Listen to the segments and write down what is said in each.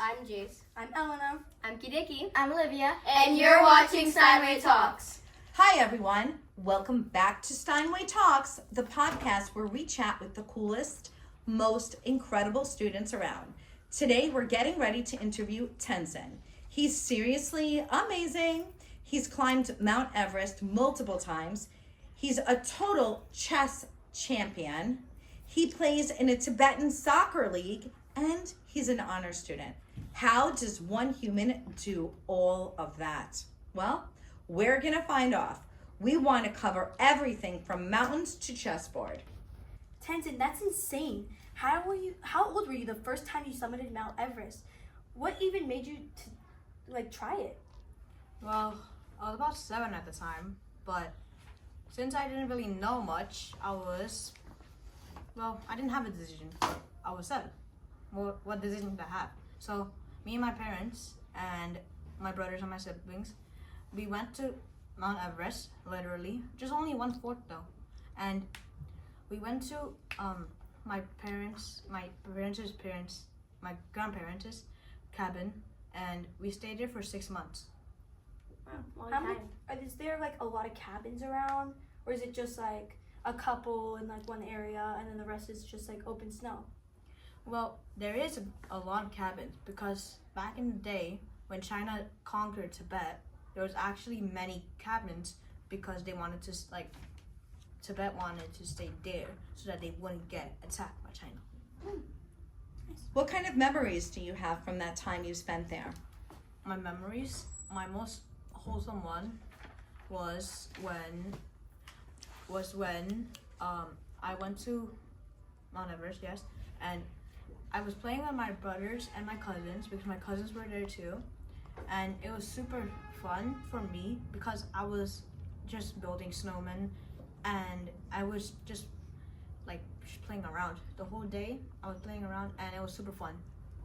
I'm Jace. I'm Elena. I'm Kideki. I'm Olivia. And you're watching SteinwayTalks. Hi, everyone. Welcome back to SteinwayTalks, the podcast where we chat with the coolest, most incredible students around. Today, we're getting ready to interview Tenzin. He's seriously amazing. He's climbed Mount Everest multiple times. He's a total chess champion. He plays in a Tibetan soccer league, and he's an honor student. How does one human do all of that? Well, we're gonna find off. We want to cover everything from mountains to chessboard. Tenzin, that's insane. How old were you the first time you summited Mount Everest? What even made you try it? Well, I was about 7 at the time, but since I didn't really know much, I didn't have a decision. I was 7. What decision did I have? So me and my parents and my brothers and my siblings, we went to Mount Everest, literally, just only 1/4 though. And we went to my grandparents' cabin, and we stayed there for 6 months. Long time. Is there a lot of cabins around, or is it just a couple in one area and then the rest is just open snow? Well, there is a lot of cabins because back in the day when China conquered Tibet, there was actually many cabins because they wanted to Tibet wanted to stay there so that they wouldn't get attacked by China. What kind of memories do you have from that time you spent there? My memories, my most wholesome one was when I went to Mount Everest, yes, and I was playing with my brothers and my cousins because my cousins were there too, and it was super fun for me because I was just building snowmen and I was just playing around the whole day. I was playing around and it was super fun.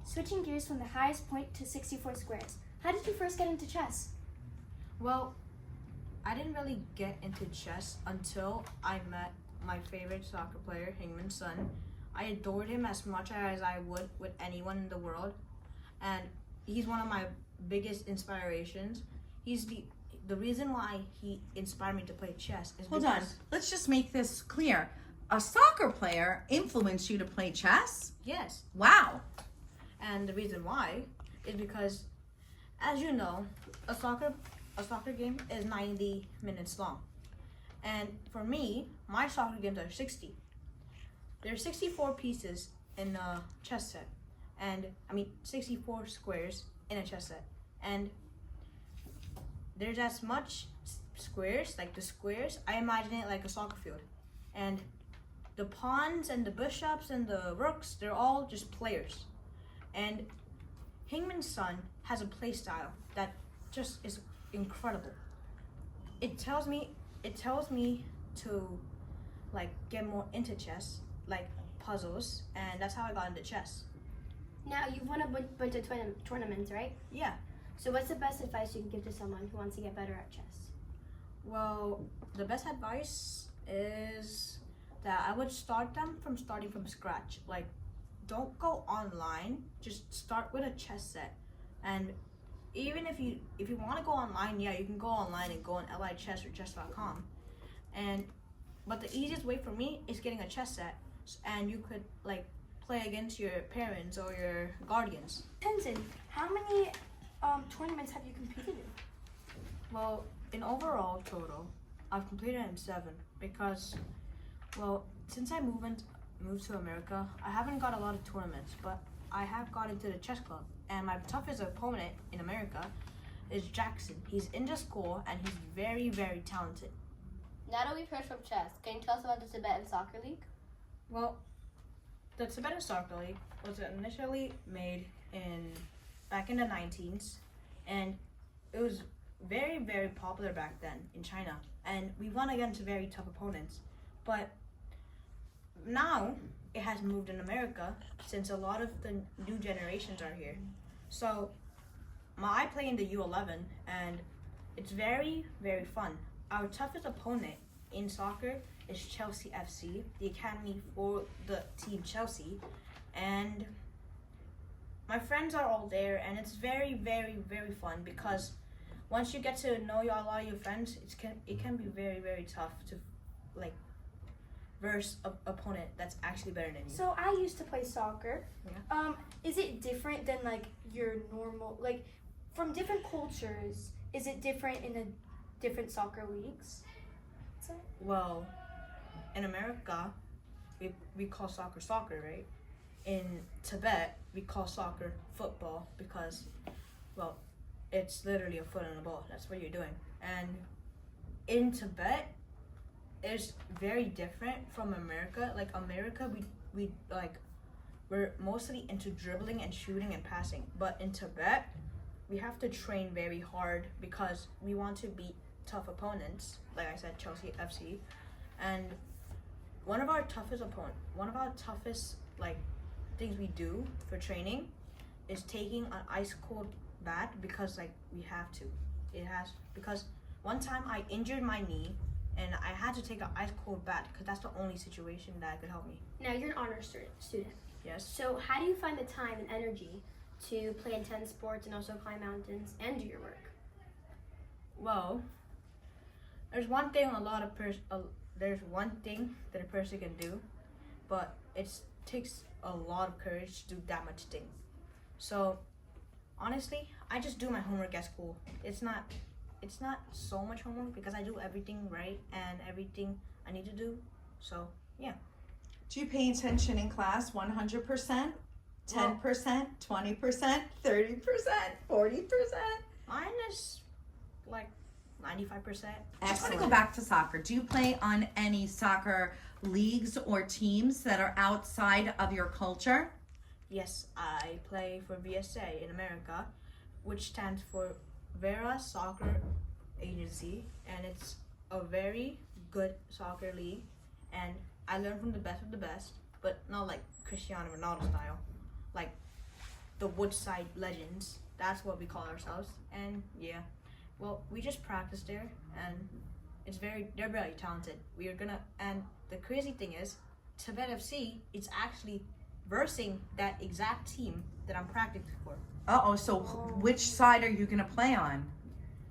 Switching gears from the highest point to 64 squares, how did you first get into chess? Well, I didn't really get into chess until I met my favorite soccer player, Hingman's son. I adored him as much as I would with anyone in the world, and he's one of my biggest inspirations. He's the reason why he inspired me to play chess is Hold on, let's just make this clear. A soccer player influenced you to play chess? Yes. Wow. And the reason why is because, as you know, a soccer game is 90 minutes long. And for me, my soccer games are 60. There are 64 pieces in a chess set. 64 squares in a chess set. And there's as much squares, the squares, I imagine it like a soccer field. And the pawns and the bishops and the rooks, they're all just players. And Hingman's son has a play style that just is incredible. It tells me to get more into chess, puzzles, and that's how I got into chess. Now, you've won a bunch of tournaments, right? Yeah. So what's the best advice you can give to someone who wants to get better at chess? Well, the best advice is that I would starting from scratch. Don't go online, just start with a chess set. And even if you want to go online, yeah, you can go online and go on lichess or chess.com. But the easiest way for me is getting a chess set, and you could play against your parents or your guardians. Tenzin, how many tournaments have you competed in? Well, in overall total, I've completed in 7 because, since I moved to America, I haven't got a lot of tournaments, but I have got into the chess club, and my toughest opponent in America is Jackson. He's in the school, and he's very, very talented. Now that we've heard from chess, can you tell us about the Tibetan Soccer League? Well, the Tibetan Soccer League was initially made back in the 19s, and it was very, very popular back then in China, and we won against very tough opponents. But now it has moved in America since a lot of the new generations are here. So I play in the U11, and it's very, very fun. Our toughest opponent in soccer is Chelsea FC, the academy for the team Chelsea, and my friends are all there, and it's very, very, very fun because once you get to know a lot of your friends, it can be very, very tough to like verse a opponent that's actually better than you. So I used to play soccer. Yeah. Is it different than like your normal, like from different cultures? Is it different in the different soccer leagues? Well, in America, we call soccer, right? In Tibet, we call soccer football because, well, it's literally a foot on a ball. That's what you're doing. And in Tibet, it's very different from America. Like America, we're mostly into dribbling and shooting and passing. But in Tibet, we have to train very hard because we want to beat tough opponents. Like I said, Chelsea FC, and one of our toughest like things we do for training is taking an ice cold bath because like we have to. Because one time I injured my knee and I had to take an ice cold bath because that's the only situation that could help me. Now, you're an honor student. Yes. So how do you find the time and energy to play intense sports and also climb mountains and do your work? Well, there's one thing that a person can do, but it takes a lot of courage to do that much thing. So honestly, I just do my homework at school. It's not so much homework because I do everything right and everything I need to do. So yeah. Do you pay attention in class 100%, 10%, 20%, 30%, 40%? Mine is like 95%. I just want to go back to soccer. Do you play on any soccer leagues or teams that are outside of your culture? Yes, I play for VSA in America, which stands for Vera Soccer Agency, and it's a very good soccer league, and I learn from the best of the best, but not like Cristiano Ronaldo style, like the Woodside Legends. That's what we call ourselves, and yeah, well, we just practice there, and they're very talented. And the crazy thing is, Tibet FC is actually versing that exact team that I'm practicing for. So which side are you going to play on?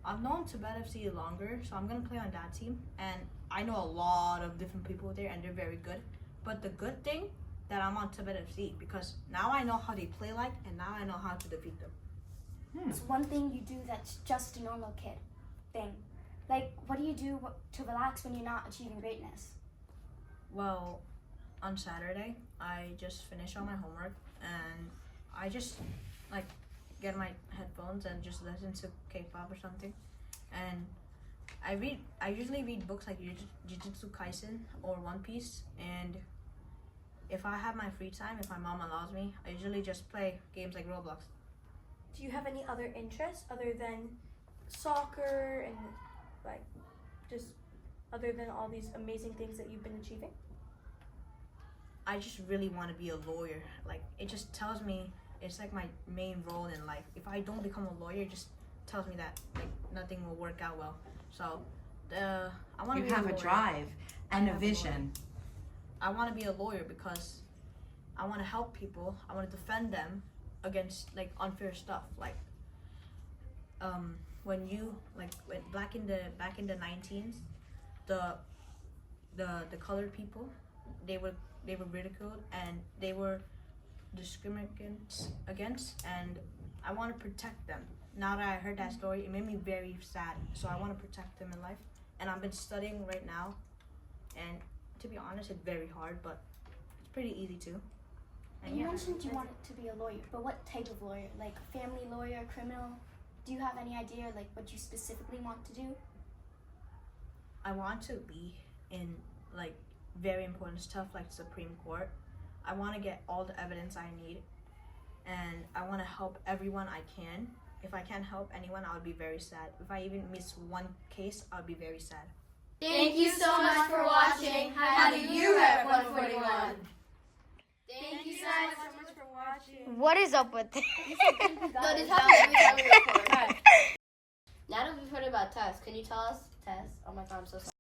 I've known Tibet FC longer, so I'm going to play on that team. And I know a lot of different people there, and they're very good. But the good thing that I'm on Tibet FC, because now I know how they play like, and now I know how to defeat them. It's one thing you do that's just a normal kid thing. Like, what do you do to relax when you're not achieving greatness? Well, on Saturday, I just finish all my homework, and I just like get my headphones and just listen to K-pop or something. And I usually read books like Jujutsu Kaisen or One Piece, and if I have my free time, if my mom allows me, I usually just play games like Roblox. Do you have any other interests other than soccer and like just other than all these amazing things that you've been achieving? I just really want to be a lawyer. Like, it just tells me it's like my main role in life. If I don't become a lawyer, it just tells me that like nothing will work out well. So I want to be a lawyer. You have a drive and a vision. I want to be a lawyer because I want to help people. I want to defend them against like unfair stuff. Like when back in the 19s, the colored people, they were ridiculed and they were discriminated against, and I want to protect them. Now that I heard that story, it made me very sad. So I want to protect them in life, and I've been studying right now, and to be honest, it's very hard, but it's pretty easy too. And You yeah, mentioned you wanted to be a lawyer, but what type of lawyer? Like family lawyer, criminal? Do you have any idea like what you specifically want to do? I want to be in like very important stuff like Supreme Court. I want to get all the evidence I need, and I want to help everyone I can. If I can't help anyone, I would be very sad. If I even miss one case, I would be very sad. Thank you so much for watching. How do you rep 141? Thank you so much for watching. What is up with this? No, this happens every time we record. Now that we've heard about Tess, can you tell us, Tess? Oh my god, I'm so sorry.